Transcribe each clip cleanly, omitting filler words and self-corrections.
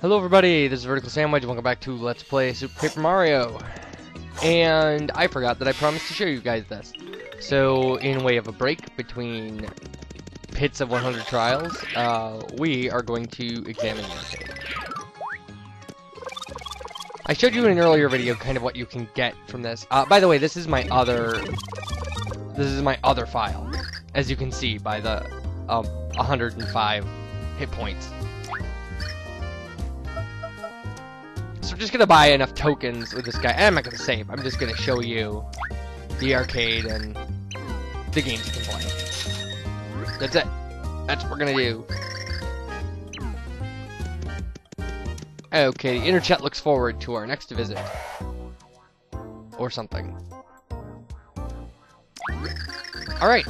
Hello everybody, this is Vertical Sandwich, welcome back to Let's Play Super Paper Mario. And I forgot that I promised to show you guys this. So, in way of a break between pits of 100 trials, we are going to examine the arcade. I showed you in an earlier video kind of what you can get from this. By the way, this is my other file, as you can see by the 105 hit points. So we're just gonna buy enough tokens with this guy, and I'm not gonna save. I'm just gonna show you the arcade and the games you can play. That's it. That's what we're gonna do. Okay, the inner chat looks forward to our next visit. Or something. Alright,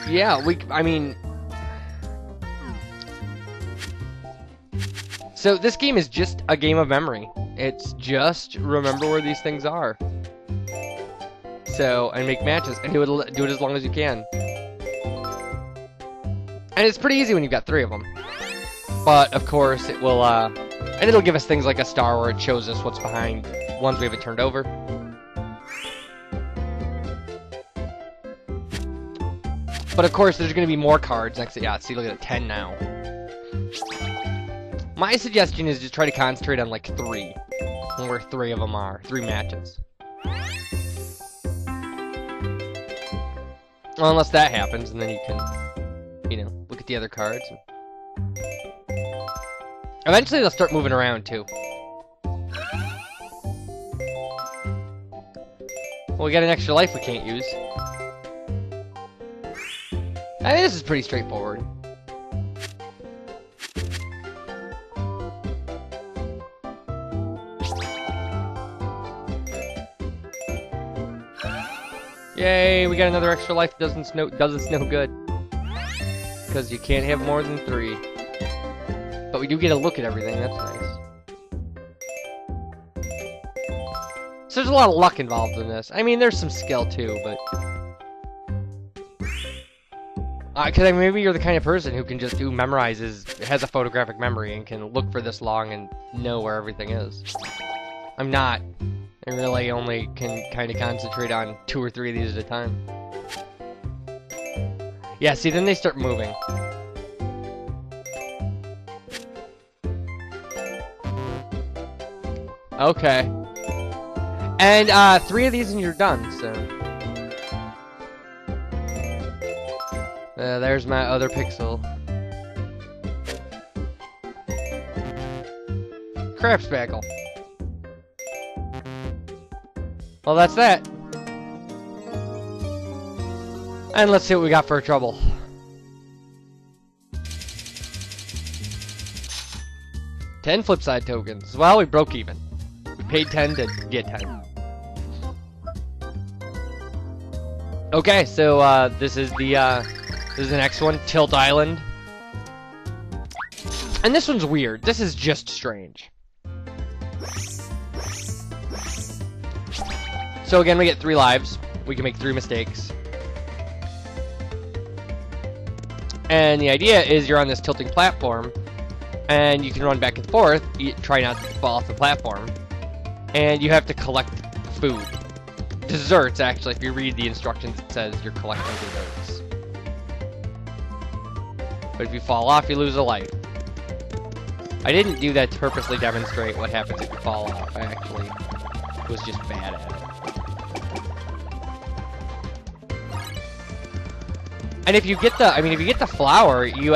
yeah, so this game is just a game of memory. It's just remember where these things are. So, and make matches, and do it as long as you can. And it's pretty easy when you've got 3 of them. But, of course, it will, and it'll give us things like a star where it shows us what's behind ones we haven't turned over. But, of course, there's going to be more cards next to, yeah, see, look at it, 10 now. My suggestion is just try to concentrate on, like, 3. Where 3 of them are. 3 matches. Well, unless that happens, and then you can, you know, look at the other cards. Eventually, they'll start moving around, too. Well, we got an extra life we can't use. I mean, this is pretty straightforward. Yay, we got another extra life that does us no good. Because you can't have more than 3. But we do get a look at everything, that's nice. So there's a lot of luck involved in this. I mean, there's some skill too, but... Because maybe you're the kind of person who can just has a photographic memory and can look for this long and know where everything is. I'm not. I really only can kind of concentrate on 2 or 3 of these at a time. Yeah, see, then they start moving. Okay. And, 3 of these and you're done, so... there's my other pixel. Crap spackle. Well, that's that. And let's see what we got for trouble. $10 flipside tokens. Well, we broke even. We paid 10 to get 10. Okay, so this is the next one, Tilt Island. And this one's weird. This is just strange. So again, we get 3 lives. We can make 3 mistakes. And the idea is you're on this tilting platform, and you can run back and forth, try not to fall off the platform. And you have to collect food. Desserts, actually. If you read the instructions, it says you're collecting desserts. But if you fall off, you lose a life. I didn't do that to purposely demonstrate what happens if you fall off. I actually was just bad at it. And if you get the flower, you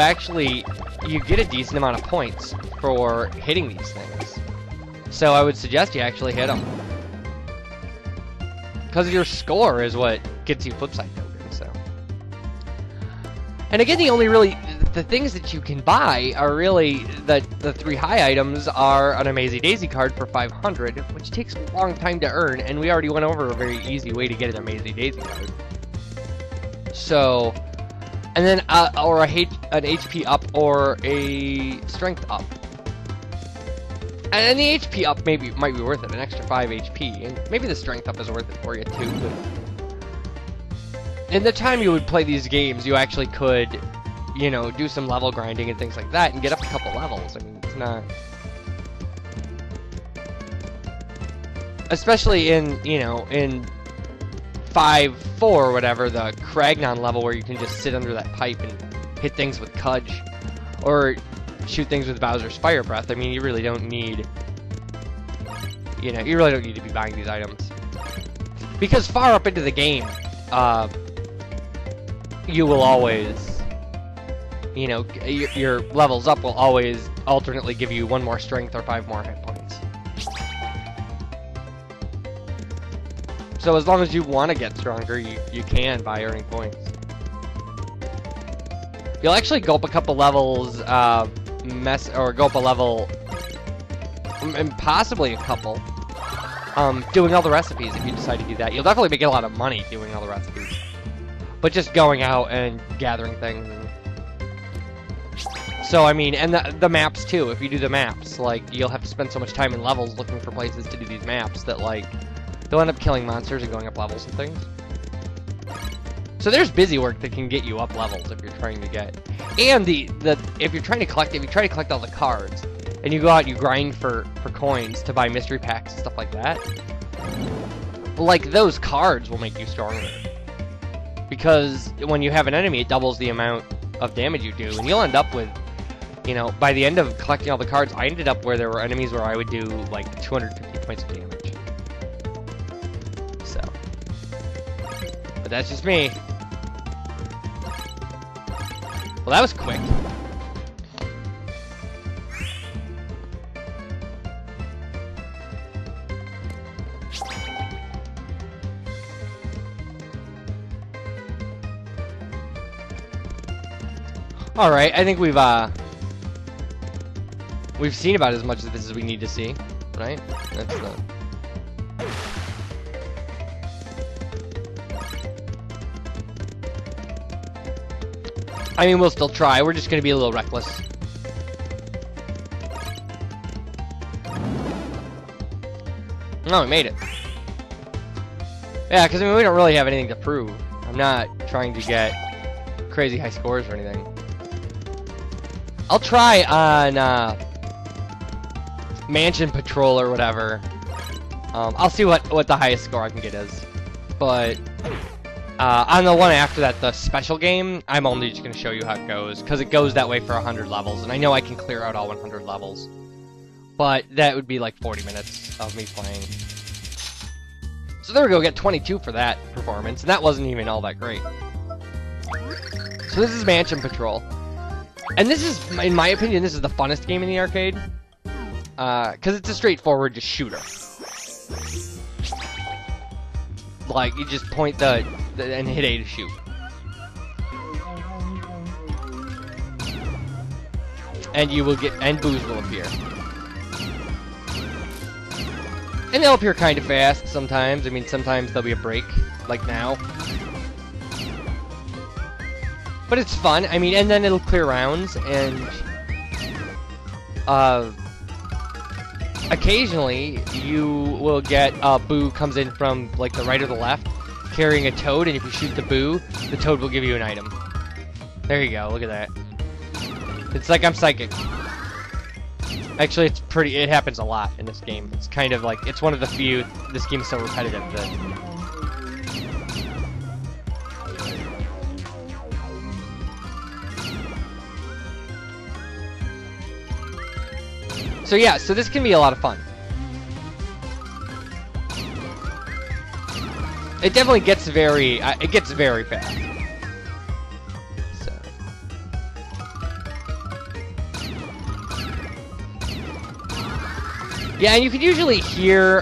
get a decent amount of points for hitting these things. So I would suggest you actually hit them. Because your score is what gets you flipside tokens, so. And again, the things that you can buy are really, the 3 high items are an Amazing Daisy card for 500, which takes a long time to earn, and we already went over a very easy way to get an Amazing Daisy card. So, and then, or an HP up or a strength up. And the HP up might be worth it, an extra 5 HP, and maybe the strength up is worth it for you too, but... In the time you would play these games, you actually could you know, do some level grinding and things like that and get up a couple levels. I mean, it's not... Especially in, you know, in 5-4 or whatever, the Kragnon level where you can just sit under that pipe and hit things with Kudge. Or shoot things with Bowser's Fire Breath. I mean, you really don't need... You know, you really don't need to be buying these items. Because far up into the game, you will always... You know, your levels up will always alternately give you 1 more strength or 5 more hit points. So as long as you want to get stronger, you can by earning points. You'll actually go up a couple levels, go up a level, and possibly a couple, doing all the recipes if you decide to do that. You'll definitely make a lot of money doing all the recipes. But just going out and gathering things. So, I mean, and the maps too, if you do the maps, like, you'll have to spend so much time in levels looking for places to do these maps that, like, they'll end up killing monsters and going up levels and things. So there's busy work that can get you up levels if you're trying to get... And if you try to collect all the cards, and you go out and you grind for coins to buy mystery packs and stuff like that, like, those cards will make you stronger. Because when you have an enemy, it doubles the amount of damage you do, and you'll end up with, you know, by the end of collecting all the cards, I ended up where there were enemies where I would do, like, 250 points of damage. So. But that's just me. Well, that was quick. All right, I think we've seen about as much of this as we need to see, right? That's the... I mean, we'll still try. We're just gonna be a little reckless. No, we made it. Yeah, because I mean, we don't really have anything to prove. I'm not trying to get crazy high scores or anything. I'll try on Mansion Patrol or whatever. I'll see what the highest score I can get is. But on the one after that, the special game, I'm only just going to show you how it goes, because it goes that way for 100 levels, and I know I can clear out all 100 levels. But that would be like 40 minutes of me playing. So there we go, get 22 for that performance, and that wasn't even all that great. So this is Mansion Patrol. And this is, in my opinion, this is the funnest game in the arcade. Because it's a straightforward just shooter. Like, you just point and hit A to shoot. And you will get, and boos will appear. And they'll appear kind of fast sometimes. I mean, sometimes there'll be a break, like now. But it's fun. I mean, and then it'll clear rounds, and occasionally you will get a boo comes in from like the right or the left, carrying a toad, and if you shoot the boo, the toad will give you an item. There you go. Look at that. It's like I'm psychic. Actually, it's pretty. It happens a lot in this game. It's kind of like it's one of the few. This game is so repetitive that. So yeah, so this can be a lot of fun. It definitely gets very, fast. So. Yeah, and you can usually hear,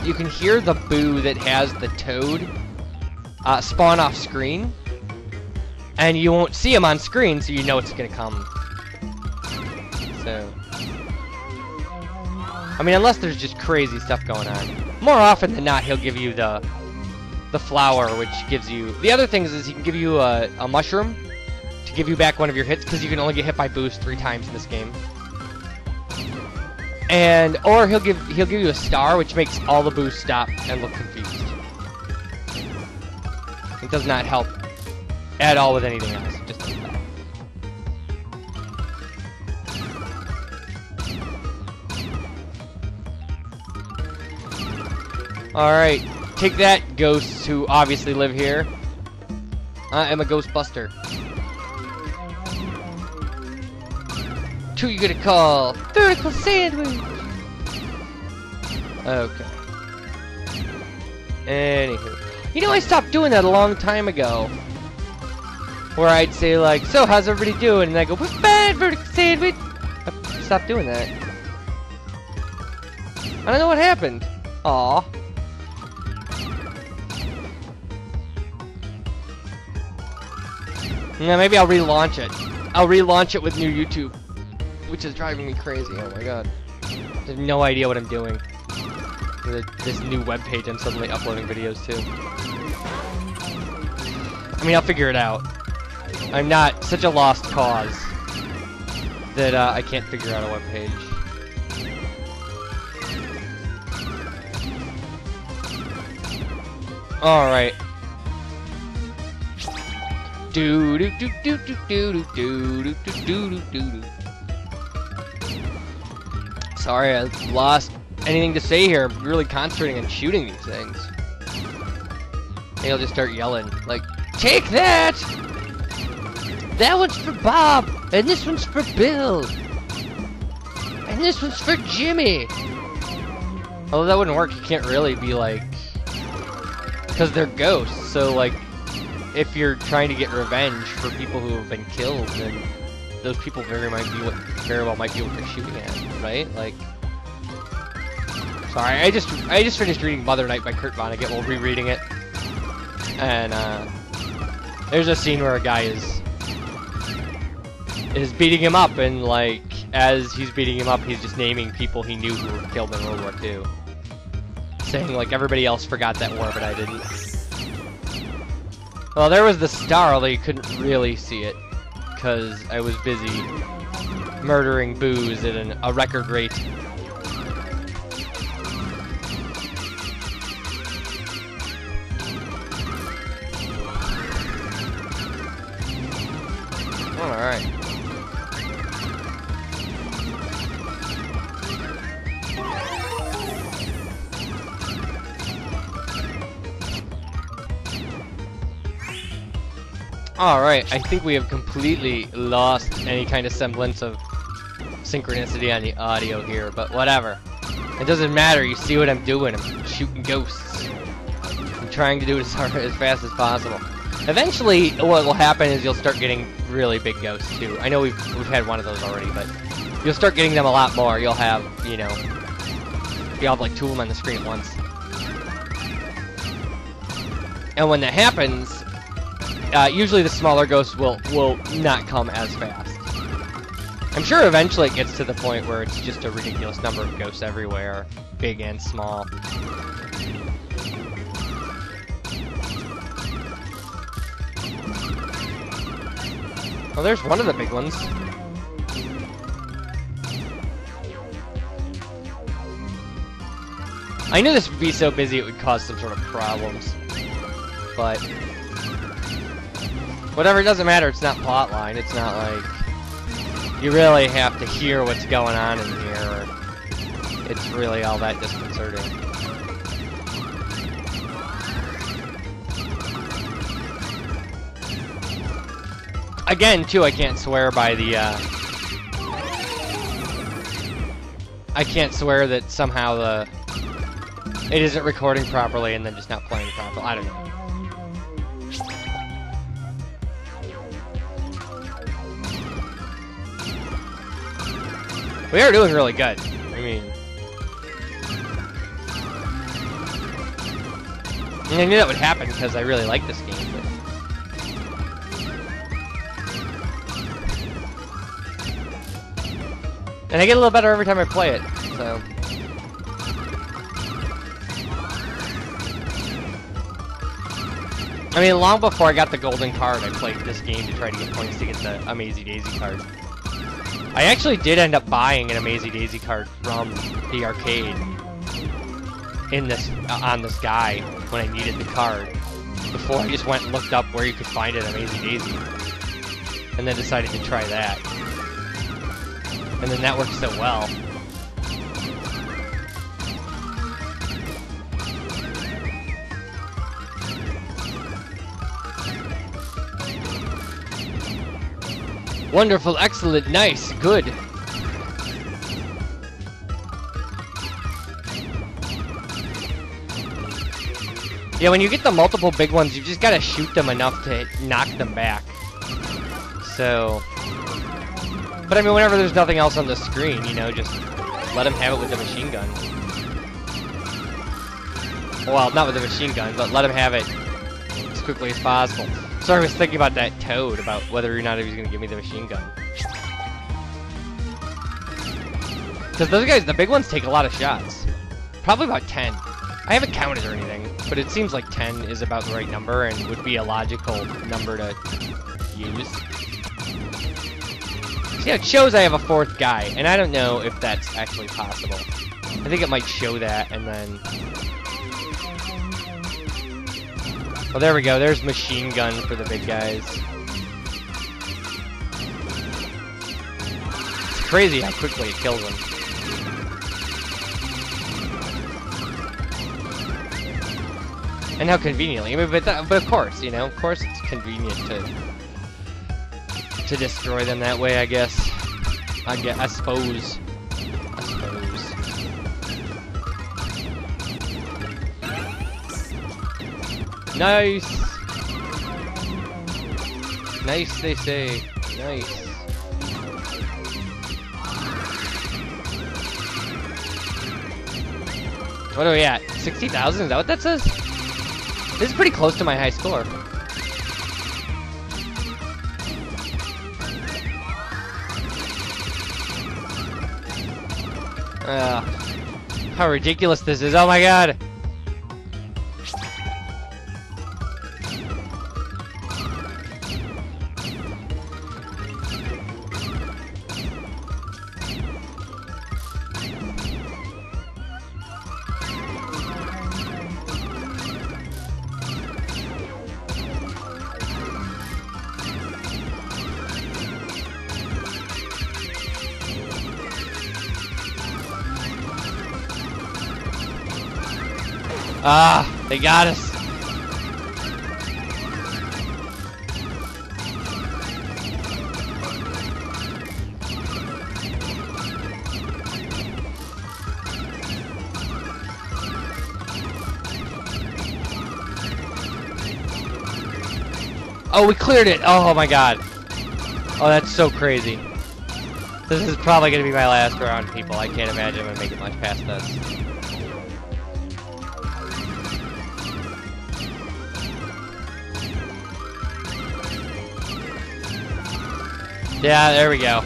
you can hear the boo that has the toad spawn off screen. And you won't see him on screen, so you know it's gonna come. So. I mean, unless there's just crazy stuff going on. More often than not, he'll give you the flower, which gives you... The other thing is he can give you a mushroom to give you back one of your hits, because you can only get hit by boos 3 times in this game. And, or he'll give you a star, which makes all the boos stop and look confused. It does not help at all with anything else, just like that. Alright, take that, ghosts who obviously live here. I am a Ghostbuster. Who you gonna call? Vertical Sandwich! Okay. Anywho. You know, I stopped doing that a long time ago. Where I'd say, like, so how's everybody doing? And I go, we're bad, Vertical Sandwich! I stopped doing that. I don't know what happened. Aw. Yeah, maybe I'll relaunch it. I'll relaunch it with new YouTube. Which is driving me crazy, oh my god. I have no idea what I'm doing. This new webpage I'm suddenly uploading videos to. I mean, I'll figure it out. I'm not such a lost cause that I can't figure out a webpage. Alright. Do do do do do do do do do do do do. Sorry, I lost anything to say here. I'm really concentrating on shooting these things. Maybe I'll just start yelling, like, take that! That one's for Bob! And this one's for Bill! And this one's for Jimmy! Although that wouldn't work, you can't really be like... Because they're ghosts, so like... If you're trying to get revenge for people who have been killed, then... Those people very well might be what they're shooting at, right? Like, sorry, I just finished reading Mother Night by Kurt Vonnegut while rereading it, and there's a scene where a guy is beating him up, and like as he's beating him up, he's just naming people he knew who were killed in World War II, saying like everybody else forgot that war, but I didn't. Well, there was the star, although you couldn't really see it. Because I was busy murdering booze at a record rate. Alright. Alright, I think we have completely lost any kind of semblance of synchronicity on the audio here, but whatever. It doesn't matter, you see what I'm doing, I'm shooting ghosts. I'm trying to do it as fast as possible. Eventually, what will happen is you'll start getting really big ghosts too. I know we've had one of those already, but you'll start getting them a lot more. You'll have, you know, you'll have like 2 of them on the screen at once. And when that happens, usually the smaller ghosts will not come as fast. I'm sure eventually it gets to the point where it's just a ridiculous number of ghosts everywhere, big and small. Well, there's one of the big ones. I knew this would be so busy it would cause some sort of problems, but whatever, it doesn't matter, it's not plotline, it's not like you really have to hear what's going on in here, or it's really all that disconcerting. Again, too, I can't swear by the, I can't swear that somehow it isn't recording properly and then just not playing properly. I don't know. We are doing really good. I mean, I knew that would happen because I really like this game, but and I get a little better every time I play it, so. I mean, long before I got the golden card, I played this game to try to get points to get the Amazy Daisy card. I actually did end up buying an Amazy Daisy card from the arcade in this on this guy when I needed the card. Before I just went and looked up where you could find an Amazy Daisy, and then decided to try that. And then that worked so well. Wonderful, excellent, nice, good. Yeah, when you get the multiple big ones, you just gotta shoot them enough to knock them back. So... But I mean, whenever there's nothing else on the screen, you know, just let him have it with the machine gun. Well, not with the machine gun, but let him have it as quickly as possible. So I was thinking about that Toad, about whether or not he was going to give me the machine gun. Because those guys, the big ones, take a lot of shots. Probably about 10. I haven't counted or anything, but it seems like 10 is about the right number and would be a logical number to use. So yeah, it shows I have a fourth guy, and I don't know if that's actually possible. I think it might show that, and then... Well, there we go. There's machine gun for the big guys. It's crazy how quickly it kills them. And how conveniently. I mean, but of course, you know, of course it's convenient to destroy them that way, I guess. I suppose. Nice! Nice, they say. Nice. What are we at? 60,000? Is that what that says? This is pretty close to my high score. How ridiculous this is. Oh my god! Ah, they got us. Oh, we cleared it. Oh my god. Oh, that's so crazy. This is probably going to be my last round, people. I can't imagine I'm going to make it much past this. Yeah, there we go.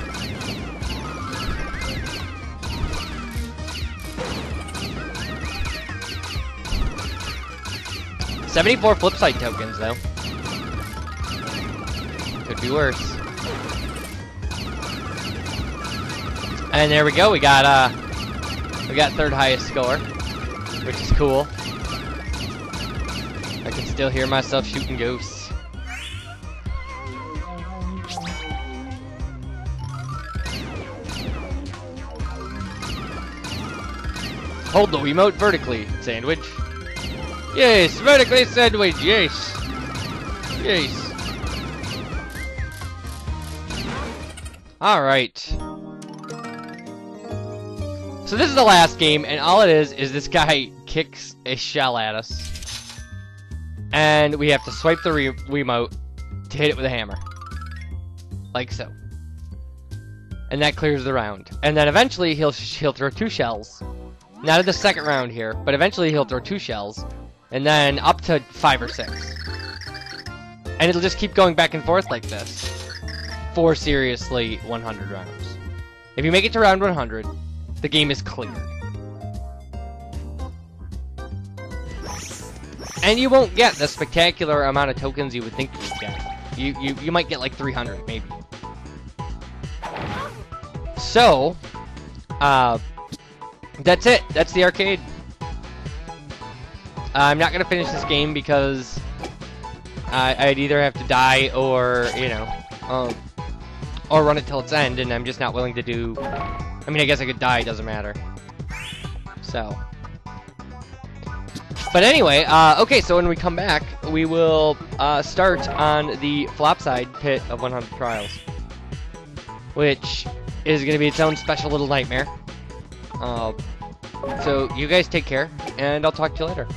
$74 Flipside tokens, though. Could be worse. And there we go. We got third highest score, which is cool. I can still hear myself shooting ghosts. Hold the Wiimote vertically, sandwich. Yes, vertically sandwich, yes. Yes. Alright. So this is the last game, and all it is this guy kicks a shell at us. And we have to swipe the Wiimote to hit it with a hammer. Like so. And that clears the round. And then eventually he'll throw 2 shells. Not in the second round here, but eventually he'll throw 2 shells, and then up to 5 or 6. And it'll just keep going back and forth like this for seriously 100 rounds. If you make it to round 100, the game is cleared. And you won't get the spectacular amount of tokens you would think you would get. You might get like 300, maybe. So, that's it. That's the arcade. I'm not gonna finish this game because I'd either have to die or, you know, or run it till its end, and I'm just not willing to do... I mean, I guess I could die, it doesn't matter. So. But anyway, okay, so when we come back, we will start on the flop side pit of 100 trials. which is going to be its own special little nightmare. So you guys take care, and I'll talk to you later.